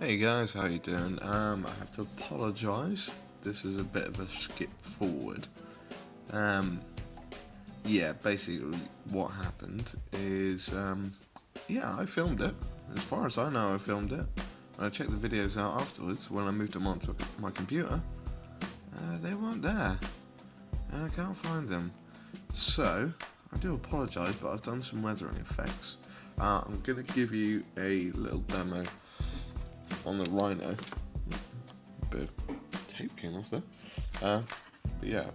Hey guys, how you doing? I have to apologise. This is a bit of a skip forward. Basically what happened is, I filmed it. As far as I know, I filmed it. I checked the videos out afterwards when I moved them onto my computer. They weren't there, and I can't find them. So, I do apologise, but I've done some weathering effects. I'm going to give you a little demo on the Rhino. A bit of tape came off there. I'm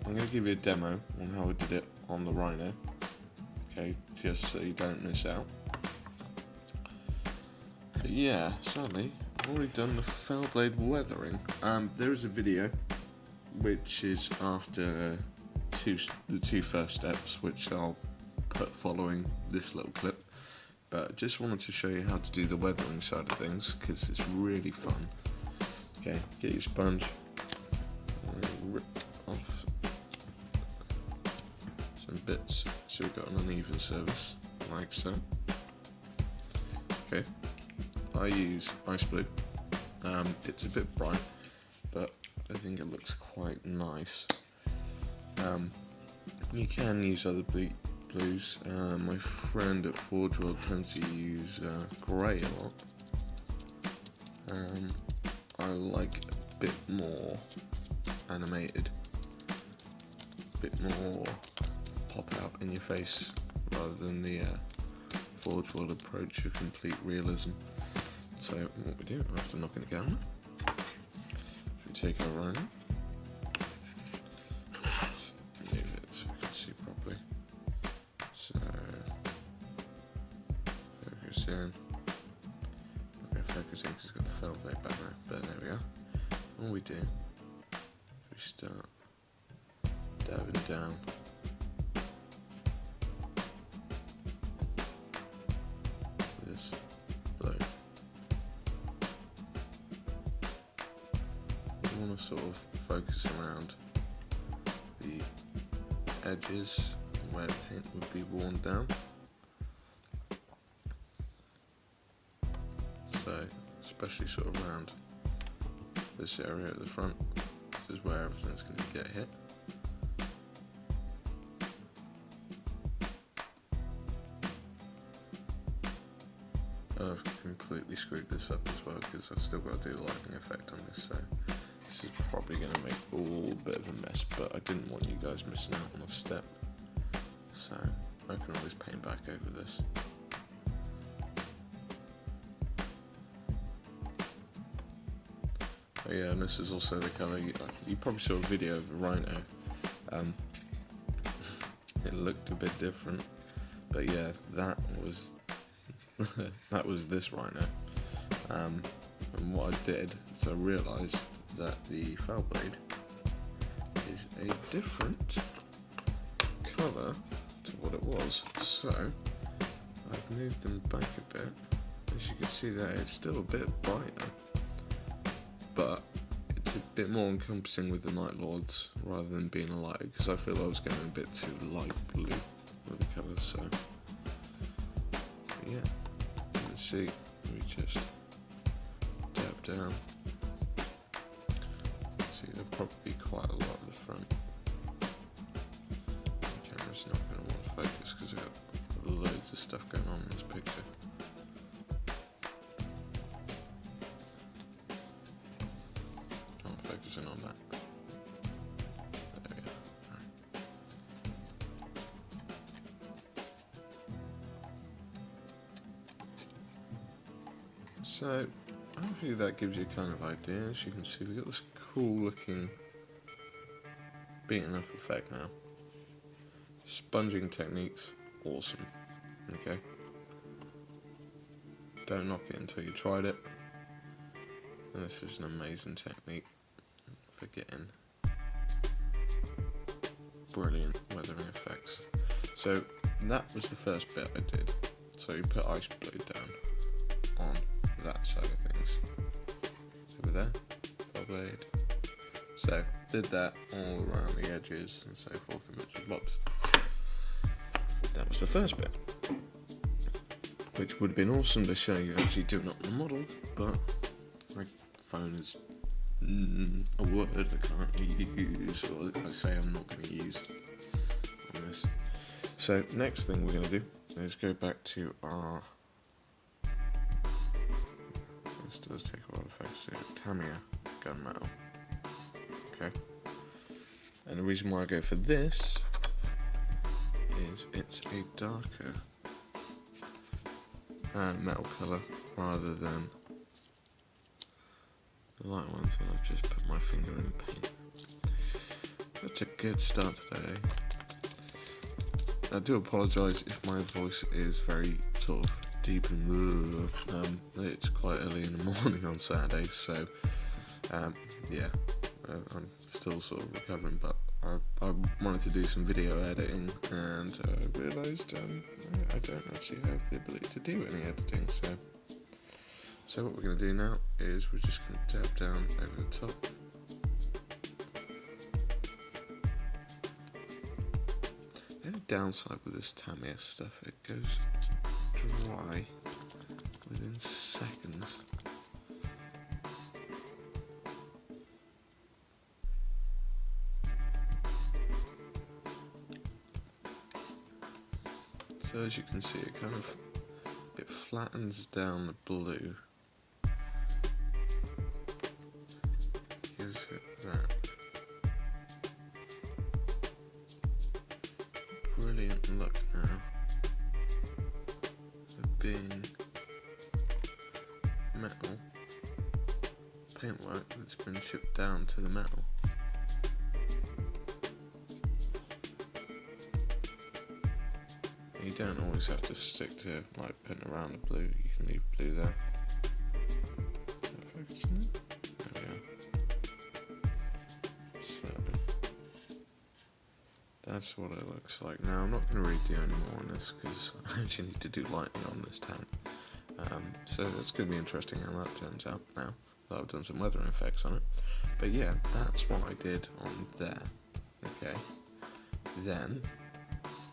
going to give you a demo on how I did it on the Rhino. Okay, just so you don't miss out. But yeah, sadly, I've already done the fellblade weathering. There is a video which is after the two first steps, which I'll put following this little clip. But I just wanted to show you how to do the weathering side of things, because it's really fun. Okay, get your sponge, rip off some bits so we've got an uneven surface, like so. Okay, I use ice blue. It's a bit bright, but I think it looks quite nice. You can use other blues. My friend at Forge World tends to use grey a lot. I like a bit more animated, a bit more pop out in your face, rather than the Forge World approach of complete realism. So what we do, after knocking the camera, we take our Rhino. Let's move it so we can see properly. So, focus in. I'm going to focus in because it's got the fellblade back there, but there we are. All we do, we start diving down. This blow. We want to sort of focus around the edges where paint would be worn down. So, especially sort of around this area at the front, this is where everything's going to get hit. I've completely screwed this up as well, because I've still got to do a lighting effect on this, so this is probably going to make all a bit of a mess, but I didn't want you guys missing out on a step. So, I can always paint back over this. Oh yeah, and this is also the colour, you probably saw a video of a Rhino. It looked a bit different, but yeah, that was that was this Rhino. And what I did is I realised that the fellblade is a different colour to what it was, so I've moved them back a bit. As you can see there, it's still a bit brighter, but it's a bit more encompassing with the Night Lords rather than being a light, because I feel I was going a bit too light blue with the colours. So yeah, you can see we just dab down. See, there'll probably be quite a lot at the front. The camera's not going to want to focus because I've got loads of stuff going on in this picture. I'm focusing on that. There we go. Right. So, hopefully that gives you a kind of idea. As you can see, we've got this cool looking beaten up effect now. Sponging techniques, awesome. Okay. Don't knock it until you tried it. And this is an amazing technique for getting brilliant weathering effects. So that was the first bit I did. So you put ice blade down on that side of things. Over there, fellblade. So did that all around the edges and so forth and bits and bobs. That was the first bit, which would have been awesome to show you actually doing it on the model, but phone is a word I can't use, or I say I'm not going to use on this. So next thing we're going to do is go back to our, this does take a while to focus here, Tamiya gunmetal. Okay, and the reason why I go for this is it's a darker metal colour rather than the light ones, and I've just put my finger in paint. That's a good start today. I do apologise if my voice is very sort of deep and it's quite early in the morning on Saturday, so yeah, I'm still sort of recovering, but I wanted to do some video editing, and I realised I don't actually have the ability to do any editing, so what we're going to do now is we're just going to dab down over the top. The only downside with this Tamiya stuff, it goes dry within seconds. So as you can see, it flattens down the blue. Gives it that brilliant look now of being metal paintwork that's been shipped down to the metal. You don't always have to stick to like putting around the blue, you can leave blue there. Focusing it? There we are. So that's what it looks like. Now I'm not going to really do any more on this because I actually need to do lighting on this tank. So it's going to be interesting how that turns out now that I've done some weathering effects on it. But yeah, that's what I did on there. Okay. Then,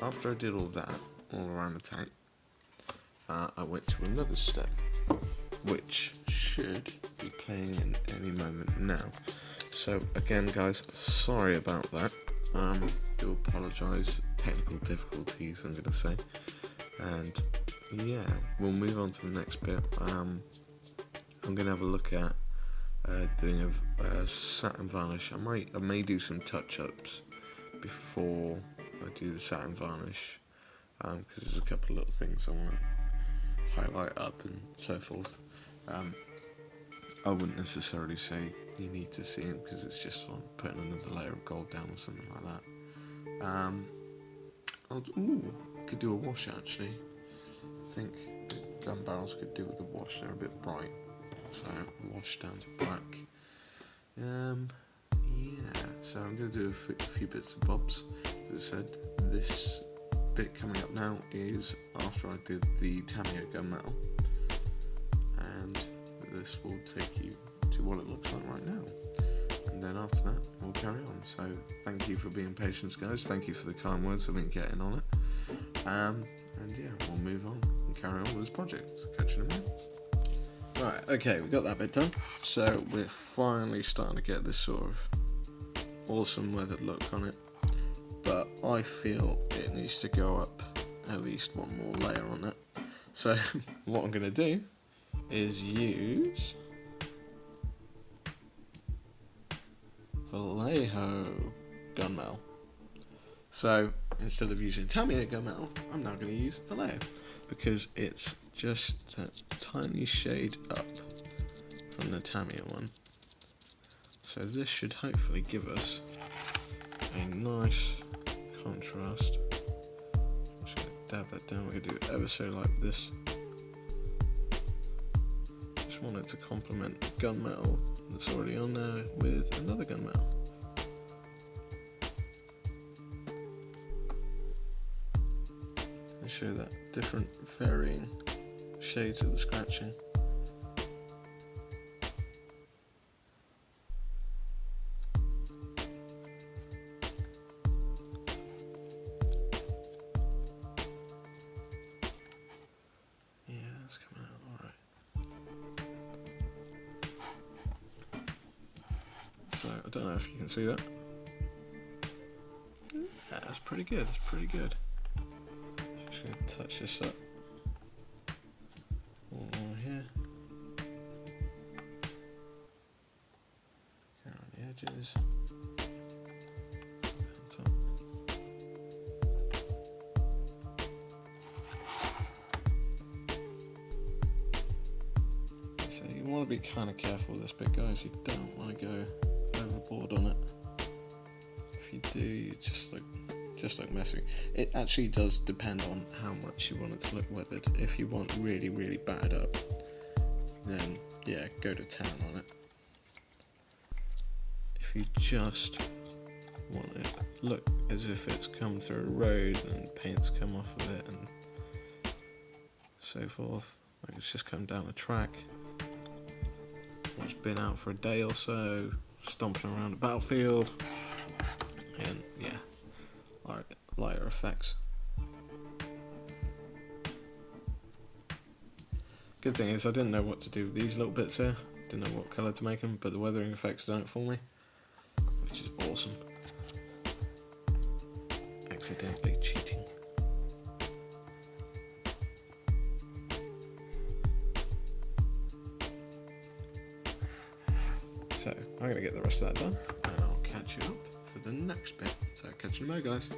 after I did all that, all around the tank, I went to another step, which should be playing in any moment now. So again guys, sorry about that, do apologise, technical difficulties I'm going to say, and yeah, we'll move on to the next bit. I'm going to have a look at doing a satin varnish. I may do some touch-ups before I do the satin varnish, because there's a couple of little things I want to highlight up and so forth. I wouldn't necessarily say you need to see it because it's just like putting another layer of gold down or something like that. Could do a wash actually. I think the gun barrels could do with a wash, they're a bit bright, so wash down to black. Yeah, so I'm going to do a few bits and bobs. As I said, this bit coming up now is after I did the Tamiya gunmetal, and this will take you to what it looks like right now, and then after that we'll carry on. So thank you for being patient guys, thank you for the kind words I've been getting on it, and yeah, we'll move on and carry on with this project. Catch you in a minute. Right, okay, we got that bit done, so we're finally starting to get this sort of awesome weathered look on it, but I feel it needs to go up at least one more layer on it. So what I'm going to do is use Vallejo gunmetal. So instead of using Tamiya gunmetal, I'm now going to use Vallejo because it's just that tiny shade up from the Tamiya one. So this should hopefully give us a nice contrast. I'm just going to dab that down. We're going to do it ever so like this. Just want it to complement the gunmetal that's already on there with another gunmetal. And show that different varying shades of the scratching. So I don't know if you can see that. Yeah, that's pretty good. It's pretty good. Just going to touch this up. One more here. Around the edges. And top. So you want to be kind of careful with this bit, guys. You don't want to go overboard on it. If you do, you just look messy. It actually does depend on how much you want it to look weathered. If you want really, really battered up, then yeah, go to town on it. If you just want it to look as if it's come through a road and paint's come off of it and so forth, like it's just come down a track, or it's been out for a day or so, stomping around a battlefield, and yeah, lighter effects. Good thing is I didn't know what to do with these little bits here, didn't know what colour to make them, but the weathering effects done it for me, which is awesome. Accidentally cheating. So I'm going to get the rest of that done and I'll catch you up for the next bit. So catch you tomorrow, guys.